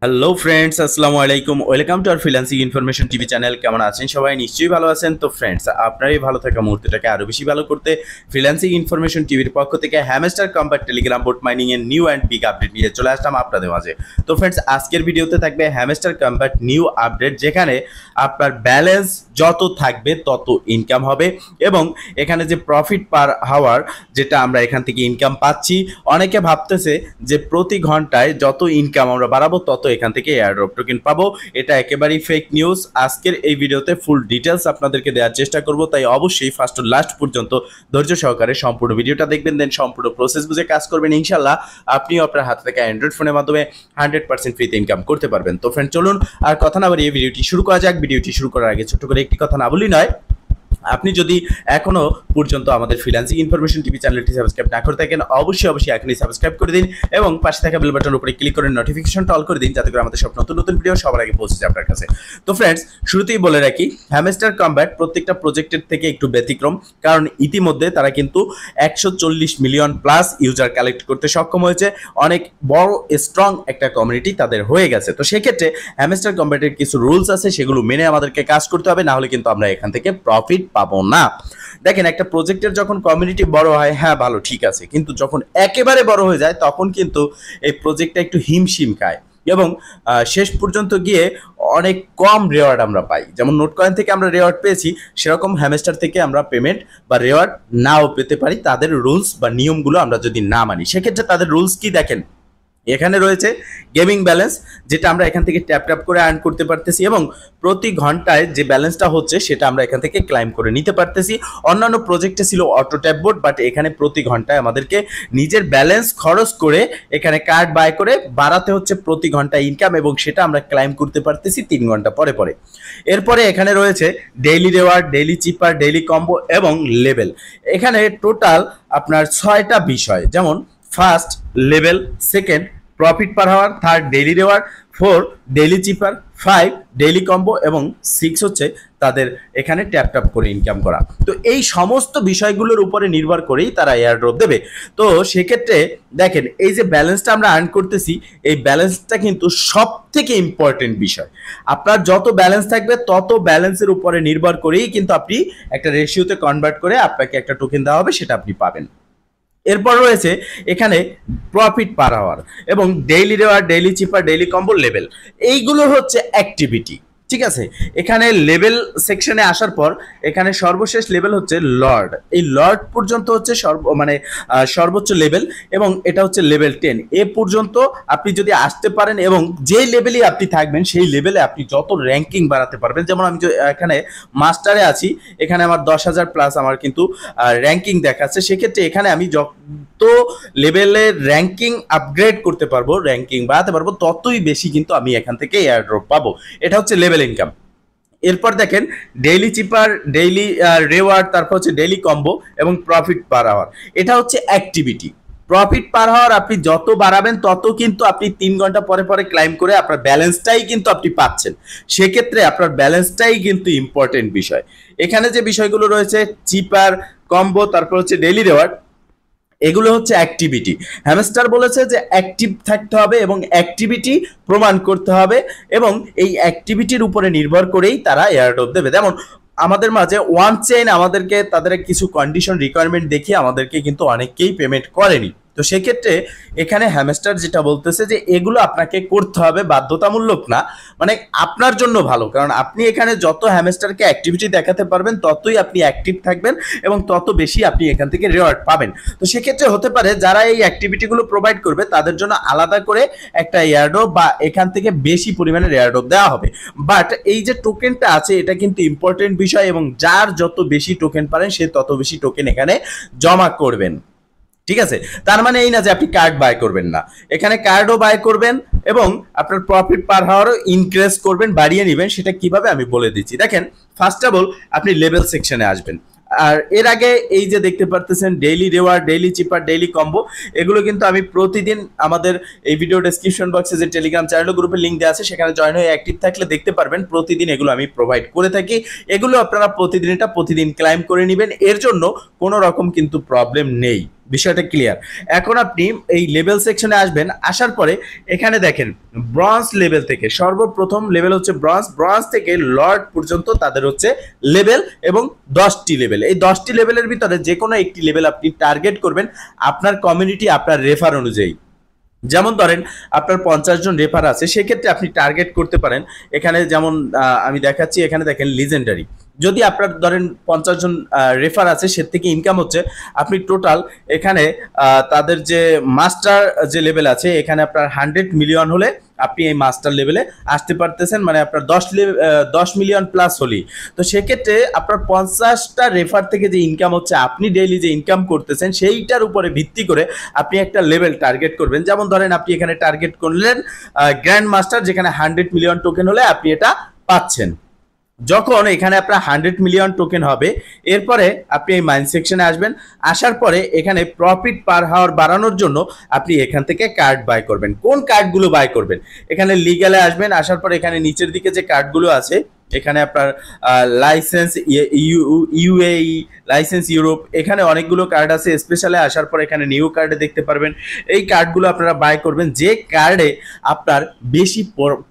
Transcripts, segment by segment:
Hello friends, আসসালামু আলাইকুম। Welcome to our freelancing information TV channel. কেমন আছেন সবাই? নিশ্চয়ই ভালো আছেন। তো ফ্রেন্ডস, আপনার এই ভালো থাকা মুহূর্তটাকে আরও বেশি ভালো করতে ফ্রিল্যান্সিং ইনফরমেশন টিভির পক্ষ থেকে hamster compact Telegram boat mining এর নিউ অ্যান্ড বিগ আপডেট নিয়ে চলে আসলাম আপনাদের মাঝে। তো ফ্রেন্ডস, আজকের ভিডিওতে থাকবে হ্যামস্টার কম্প্যাক্ট নিউ আপডেট, যেখানে আপনার ব্যালেন্স যত থাকবে তত ইনকাম হবে এবং এখানে যে প্রফিট পার হাওয়ার যেটা আমরা এখান থেকে ইনকাম পাচ্ছি, অনেকে ভাবতেছে যে প্রতি ঘন্টায় যত ইনকাম আমরা বাড়াবো তত এখান থেকে এয়ারড্রপ টোকেন পাবো। এটা একেবারেই ফেক নিউজ। আজকের এই ভিডিওতে ফুল ডিটেলস আপনাদেরকে দেওয়ার চেষ্টা করব, তাই অবশ্যই ফার্স্ট টু লাস্ট পর্যন্ত ধৈর্য সহকারে সম্পূর্ণ ভিডিওটা দেখবেন, দেন সম্পূর্ণ প্রসেস বুঝে কাজ করবেন। ইনশাল্লাহ আপনিও আপনার হাতে থাকা অ্যান্ড্রয়েড ফোনের মাধ্যমে 100% ফ্রিতে ইনকাম করতে পারবেন। তো ফ্রেন্ড, চলুন আর কথা না বাড়িয়ে ভিডিওটি শুরু করা যাক। ভিডিওটি শুরু করার আগে ছোট করে একটি কথা না বলি নয়, আপনি যদি এখনো পর্যন্ত আমাদের ফ্রিল্যান্সিং ইনফরমেশন টিভি চ্যানেলটি সাবস্ক্রাইব না করে থাকেন, অবশ্যই এখনই সাবস্ক্রাইব করে দিন এবং পাশে থাকা বেল বাটনের উপরে ক্লিক করে নোটিফিকেশনটা অল করে দিন, যাতে করে আমাদের সব নতুন নতুন ভিডিও সবার আগে পৌঁছে যায় আপনার কাছে। তো ফ্রেন্ডস, শুরুতেই বলে রাখি, হ্যামস্টার কম্প্যাক্ট প্রত্যেকটা প্রজেক্টের থেকে একটু ব্যতিক্রম, কারণ ইতিমধ্যে তারা কিন্তু 140 মিলিয়ন প্লাস ইউজার কালেক্ট করতে সক্ষম হয়েছে। অনেক বড় স্ট্রং একটা কমিউনিটি তাদের হয়ে গেছে। তো সেক্ষেত্রে হ্যামস্টার কম্প্যাক্টের কিছু রুলস আছে, সেগুলো মেনে আমাদেরকে কাজ করতে হবে, না হলে কিন্তু আমরা এখান থেকে প্রফিট পাবো না। দেখেন, একটা প্রজেক্টের যখন কমিউনিটি বড় হয়, হ্যাঁ ভালো ঠিক আছে, কিন্তু যখন একেবারে বড় হয়ে যায় তখন কিন্তু এই প্রজেক্টটা একটু হিমশিম খায় এবং শেষ পর্যন্ত গিয়ে অনেক কম রেওয়ার্ড আমরা পাই। যেমন নোটকয়েন থেকে আমরা রেওয়ার্ড পেয়েছি, সেরকম হ্যামস্টার থেকে আমরা পেমেন্ট বা রেওয়ার্ড নাও পেতে পারি, তাদের রুলস বা নিয়মগুলো আমরা যদি না মানি। সেক্ষেত্রে তাদের রুলস কি দেখেন, এখানে রয়েছে গেমিং ব্যালেন্স, যেটা আমরা এখান থেকে ট্যাপ ট্যাপ করে আর্ন করতে পারতেছি এবং প্রতি ঘন্টায় যে ব্যালেন্সটা হচ্ছে সেটা আমরা এখান থেকে ক্লাইম করে নিতে পারতেছি। অন্যান্য প্রজেক্টে ছিল অটো ট্যাপ বোর্ড, বাট এখানে প্রতি ঘন্টায় আমাদেরকে নিজের ব্যালেন্স খরচ করে এখানে কার্ড বাই করে বাড়াতে হচ্ছে প্রতি ঘন্টা ইনকাম, এবং সেটা আমরা ক্লাইম করতে পারতেছি 3 ঘন্টা পরে পরে। এরপরে এখানে রয়েছে daily reward, daily cipher, daily combo এবং লেভেল। এখানে টোটাল আপনার 6টা বিষয়, যেমন first level, second profit per hour, third daily reward, 4 daily cipher, 5 daily combo এবং 6 হচ্ছে তাদের এখানে ট্যাপ ট্যাপ করে ইনকাম করা। তো এই সমস্ত বিষয়গুলোর উপরে নির্ভর করেই তারা এয়ারড্রপ দেবে। তো সেক্ষেত্রে দেখেন, এই যে ব্যালেন্সটা আমরা আর্ন করতেছি, এই ব্যালেন্সটা কিন্তু সব থেকে ইম্পর্টেন্ট বিষয়। আপনার যত ব্যালেন্স থাকবে তত ব্যালেন্সের উপরে নির্ভর করেই কিন্তু আপনি একটা রেশিওতে কনভার্ট করে আপনাকে একটা টোকেন দেওয়া হবে, সেটা আপনি পাবেন। এরপর রয়েছে এখানে প্রফিট পার আওয়ার এবং daily reward, daily cipher, daily combo, level. এইগুলো হচ্ছে অ্যাক্টিভিটি, ঠিক আছে। এখানে লেভেল সেকশনে আসার পর এখানে সর্বশেষ লেভেল হচ্ছে লর্ড। এই লর্ড পর্যন্ত হচ্ছে সর্বোচ্চ লেভেল এবং এটা হচ্ছে লেভেল 10। এ পর্যন্ত আপনি যদি আসতে পারেন এবং যে লেভেলে আপনি থাকবেন সেই লেভেলে আপনি যত র্যাঙ্কিং বাড়াতে পারবেন। যেমন আমি এখানে মাস্টারে আছি, এখানে আমার 10,000 প্লাস আমার কিন্তু র্যাঙ্কিং দেখাচ্ছে। সেক্ষেত্রে এখানে আমি যত লেভেলের র্যাঙ্কিং আপগ্রেড করতে পারবো, র্যাঙ্কিং বাড়াতে পারবো, ততই বেশি কিন্তু আমি এখান থেকে এয়ারড্রপ পাবো। এটা হচ্ছে লেভেল ইনকাম। এরপর দেখেন ডেইলি চিপার, ডেইলি রেওয়ার্ড, তারপর হচ্ছে ডেইলি কম্বো এবং প্রফিট পার আওয়ার। এটা হচ্ছে অ্যাক্টিভিটি। প্রফিট পার আওয়ার আপনি যত বাড়াবেন তত কিন্তু আপনি 3 ঘন্টা পরে পরে ক্লাইম করে আপনার ব্যালেন্সটাই কিন্তু আপনি পাচ্ছেন। সেক্ষেত্রে আপনার ব্যালেন্সটাই কিন্তু ইম্পর্টেন্ট বিষয়। এখানে যে বিষয়গুলো রয়েছে, চিপার, কম্বো, তারপর হচ্ছে ডেইলি রেওয়ার্ড, এগুলো হচ্ছে অ্যাক্টিভিটি। হ্যামস্টার বলেছে যে অ্যাক্টিভ থাকতে হবে এবং অ্যাক্টিভিটি প্রমাণ করতে হবে, এবং এই অ্যাক্টিভিটির উপরে নির্ভর করেই তারা এয়ারড্রপ দেবে। যেমন আমাদের মাঝে ওয়ান চেইন আমাদেরকে তাদের কিছু কন্ডিশন রিকোয়ারমেন্ট দেখিয়ে আমাদেরকে কিন্তু অনেককেই পেমেন্ট করেনি। তো সেক্ষেত্রে এখানে হ্যামস্টার যেটা বলতেছে যে এগুলো আপনাকে করতে হবে, বাধ্যতামূলক না, মানে আপনার জন্য ভালো, কারণ আপনি এখানে যত হ্যামস্টারকে অ্যাক্টিভিটি দেখাতে পারবেন ততই আপনি অ্যাক্টিভ থাকবেন এবং তত বেশি আপনি এখান থেকে রিওয়ার্ড পাবেন। তো সেক্ষেত্রে হতে পারে যারা এই অ্যাক্টিভিটিগুলো প্রোভাইড করবে তাদের জন্য আলাদা করে একটা এয়ারড্রপ বা এখান থেকে বেশি পরিমাণে এয়ারড্রপ দেওয়া হবে। বাট এই যে টোকেনটা আছে এটা কিন্তু ইম্পর্টেন্ট বিষয়, এবং যার যত বেশি টোকেন পারেন সে তত বেশি টোকেন এখানে জমা করবেন, ঠিক আছে। তার মানে এই না যে আপনি কার্ড বাই করবেন না, এখানে কার্ডও বাই করবেন এবং আপনার প্রফিট পার হাওয়ারও ইনক্রিজ করবেন, বাড়িয়ে নেবেন। সেটা কিভাবে আমি বলে দিচ্ছি। দেখেন, ফার্স্ট অফ অল আপনি লেভেল সেকশনে আসবেন, আর এর আগে এই যে দেখতে পারতেছেন daily reward, daily cipher, daily combo, এগুলো কিন্তু আমি প্রতিদিন আমাদের এই ভিডিও ডেসক্রিপশন বক্সে যে টেলিগ্রাম চ্যানেল গ্রুপের লিঙ্ক দেওয়া আছে সেখানে জয়েন হয়ে অ্যাক্টিভ থাকলে দেখতে পারবেন প্রতিদিন এগুলো আমি প্রোভাইড করে থাকি। এগুলো আপনারা প্রতিদিন ক্লাইম করে নেবেন, এর জন্য কোনো রকম কিন্তু প্রবলেম নেই। বিষয়টা ক্লিয়ার। এখন আপনি এই লেভেল সেকশনে আসবেন, আসার পরে এখানে দেখেন ব্রঞ্জ লেভেল থেকে সর্বপ্রথম লেভেল হচ্ছে ব্রঞ্জ, ব্রঞ্জ থেকে লর্ড পর্যন্ত তাদের হচ্ছে লেভেল এবং 10টি লেভেল। এই 10টি লেভেলের ভিতরে যে কোনো একটি লেভেল আপনি টার্গেট করবেন আপনার কমিউনিটি আপনার রেফার অনুযায়ী। যেমন ধরেন আপনার 50 জন রেফার আছে, সেক্ষেত্রে আপনি টার্গেট করতে পারেন এখানে, যেমন আমি দেখাচ্ছি এখানে দেখেন লিজেন্ডারি, যদি আপনার ধরেন 50 জন রেফার আছে, সে থেকে ইনকাম হচ্ছে আপনি টোটাল এখানে তাদের যে মাস্টার যে লেভেল আছে এখানে আপনার 100 মিলিয়ন হলে আপনি এই মাস্টার লেভেলে আসতে পারতেছেন, মানে আপনার 10 মিলিয়ন প্লাস হলেই। তো সেক্ষেত্রে আপনার 50টা রেফার থেকে যে ইনকাম হচ্ছে, আপনি ডেইলি যে ইনকাম করতেছেন সেইটার উপরে ভিত্তি করে আপনি একটা লেভেল টার্গেট করবেন। যেমন ধরেন আপনি এখানে টার্গেট করলেন গ্র্যান্ড মাস্টার, যেখানে 100 মিলিয়ন টোকেন হলে আপনি এটা পাচ্ছেন। যখন এখানে আপনার 100 মিলিয়ন টোকেন হবে, এরপরে আপনি এই মাইন সেকশনে আসবেন, আসার পরে এখানে প্রফিট পার হাওয়ার বাড়ানোর জন্য আপনি এখান থেকে কার্ড বাই করবেন। কোন কার্ডগুলো বাই করবেন? এখানে লিগ্যালে আসবেন, আসার পরে এখানে নিচের দিকে যে কার্ডগুলো আছে এখানে আপনার লাইসেন্স ইউএই, লাইসেন্স ইউরোপ, এখানে অনেকগুলো কার্ড আছে। স্পেশালে আসার পর এখানে নিউ কার্ডে দেখতে পারবেন, এই কার্ডগুলো আপনারা বাই করবেন। যে কার্ডে আপনার বেশি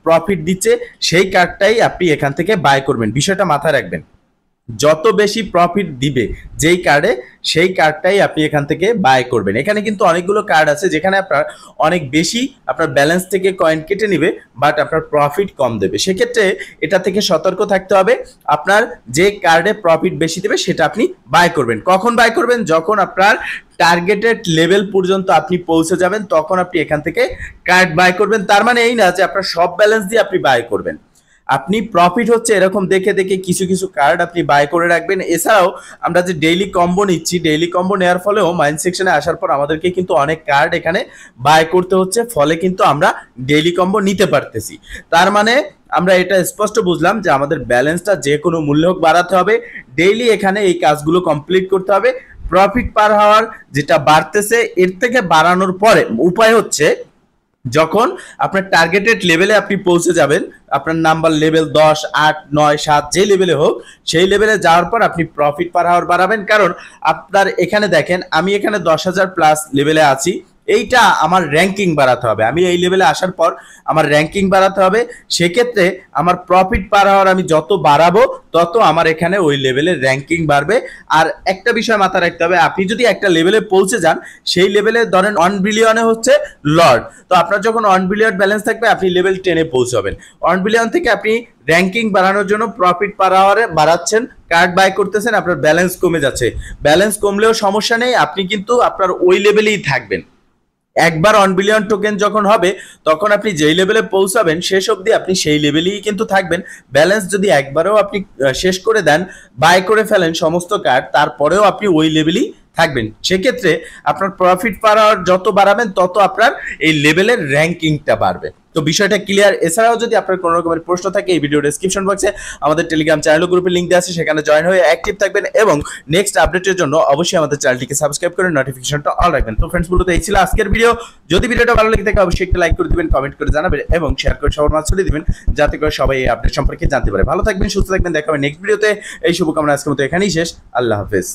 প্রফিট দিচ্ছে সেই কার্ডটাই আপনি এখান থেকে বাই করবেন। বিষয়টা মাথায় রাখবেন, যত বেশি প্রফিট দিবে যেই কার্ডে সেই কার্ডটাই আপনি এখান থেকে বাই করবেন। এখানে কিন্তু অনেকগুলো কার্ড আছে যেখানে আপনার অনেক বেশি আপনার ব্যালেন্স থেকে কয়েন কেটে নিবে, বাট আপনার প্রফিট কম দেবে। সেক্ষেত্রে এটা থেকে সতর্ক থাকতে হবে। আপনার যে কার্ডে প্রফিট বেশি দেবে সেটা আপনি বাই করবেন। কখন বাই করবেন? যখন আপনার টার্গেটেড লেভেল পর্যন্ত আপনি পৌঁছে যাবেন তখন আপনি এখান থেকে কার্ড বাই করবেন। তার মানে এই না যে আপনার সব ব্যালেন্স দিয়ে আপনি বাই করবেন। আপনি প্রফিট হচ্ছে এরকম দেখে দেখে কিছু কিছু কার্ড আপনি বাই করে রাখবেন। এছাড়াও আমরা যে ডেইলি কম্বো নিচ্ছি, ডেইলি কম্বো নেওয়ার ফলেও মাইন্ড সেকশনে আসার পর আমাদেরকে কিন্তু অনেক কার্ড এখানে বাই করতে হচ্ছে, ফলে কিন্তু আমরা ডেইলি কম্বো নিতে পারতেছি। তার মানে আমরা এটা স্পষ্ট বুঝলাম যে আমাদের ব্যালেন্সটা যে কোনো মূল্য হোক বাড়াতে হবে, ডেইলি এখানে এই কাজগুলো কমপ্লিট করতে হবে। প্রফিট পার হাওয়ার যেটা বাড়তেছে এর থেকে বাড়ানোর পরে উপায় হচ্ছে যখন আপনার টার্গেটেড লেভেলে আপনি পৌঁছে যাবেন, আপনার নাম্বার লেভেল 10, 8, 9, 7 যে লেভেলে হোক, সেই লেভেলে যাওয়ার পর আপনি প্রফিট পার হাওয়ার বাড়াবেন। কারণ আপনার এখানে দেখেন আমি এখানে 10,000 প্লাস লেভেলে আছি, এইটা আমার র্যাঙ্কিং বাড়াতে হবে। আমি এই লেভেলে আসার পর আমার র্যাঙ্কিং বাড়াতে হবে। সেক্ষেত্রে আমার প্রফিট পার হাওয়ার আমি যত বাড়াবো তত আমার এখানে ওই লেভেলের র্যাঙ্কিং বাড়বে। আর একটা বিষয় মাথায় রাখতে হবে, আপনি যদি একটা লেভেলে পৌঁছে যান, সেই লেভেলে ধরেন 1 বিলিয়নে হচ্ছে লর্ড, তো আপনার যখন 1 বিলিয়ন ব্যালেন্স থাকবে আপনি লেভেল 10-এ পৌঁছাবেন। 1 বিলিয়ন থেকে আপনি র্যাঙ্কিং বাড়ানোর জন্য প্রফিট পার হাওয়ারে বাড়াচ্ছেন, কার্ড বাই করতেছেন, আপনার ব্যালেন্স কমে যাচ্ছে। ব্যালেন্স কমলেও সমস্যা নেই, আপনি কিন্তু আপনার ওই লেভেলেই থাকবেন। একবার 1 বিলিয়ন টোকেন যখন হবে তখন আপনি যেই লেভেলে পৌঁছাবেন শেষ অবধি আপনি সেই লেভেলেই কিন্তু থাকবেন। ব্যালেন্স যদি একবারেও আপনি শেষ করে দেন, বাই করে ফেলেন সমস্ত কার্ড, তারপরেও আপনি ওই লেভেলেই থাকবেন। সেক্ষেত্রে আপনার প্রফিট পার হাওয়ার যত বাড়াবেন তত আপনার এই লেভেলের র্যাঙ্কিংটা বাড়বে। তো বিষয়টা ক্লিয়ার। এছাড়াও যদি আপনার কোনো রকমের প্রশ্ন থাকে এই ভিডিও ডেসক্রিপশন বক্সে আমাদের টেলিগ্রাম চ্যানেল গ্রুপের লিংক দেওয়া আছে, সেখানে জয়েন হয়ে অ্যাক্টিভ থাকবেন এবং নেক্সট আপডেটের জন্য অবশ্যই আমাদের চ্যানেলটিকে সাবস্ক্রাইব করে নোটিফিকেশনটা অল রাখবেন। তো ফ্রেন্ডস, মূলত এই ছিল আজকের ভিডিও। যদি ভিডিওটা ভালো লেগে থাকে অবশ্যই একটা লাইক করে দিবেন, কমেন্ট করে জানাবেন এবং শেয়ার করে সবার মাঝে ছড়িয়ে দিবেন, যাতে করে সবাই এই আপডেট সম্পর্কে জানতে পারে। ভালো থাকবেন, সুস্থ থাকবেন, দেখা হবে নেক্সট ভিডিওতে। এই শুভকামনা আজকের মতো এখানেই শেষ। আল্লাহ হাফেজ।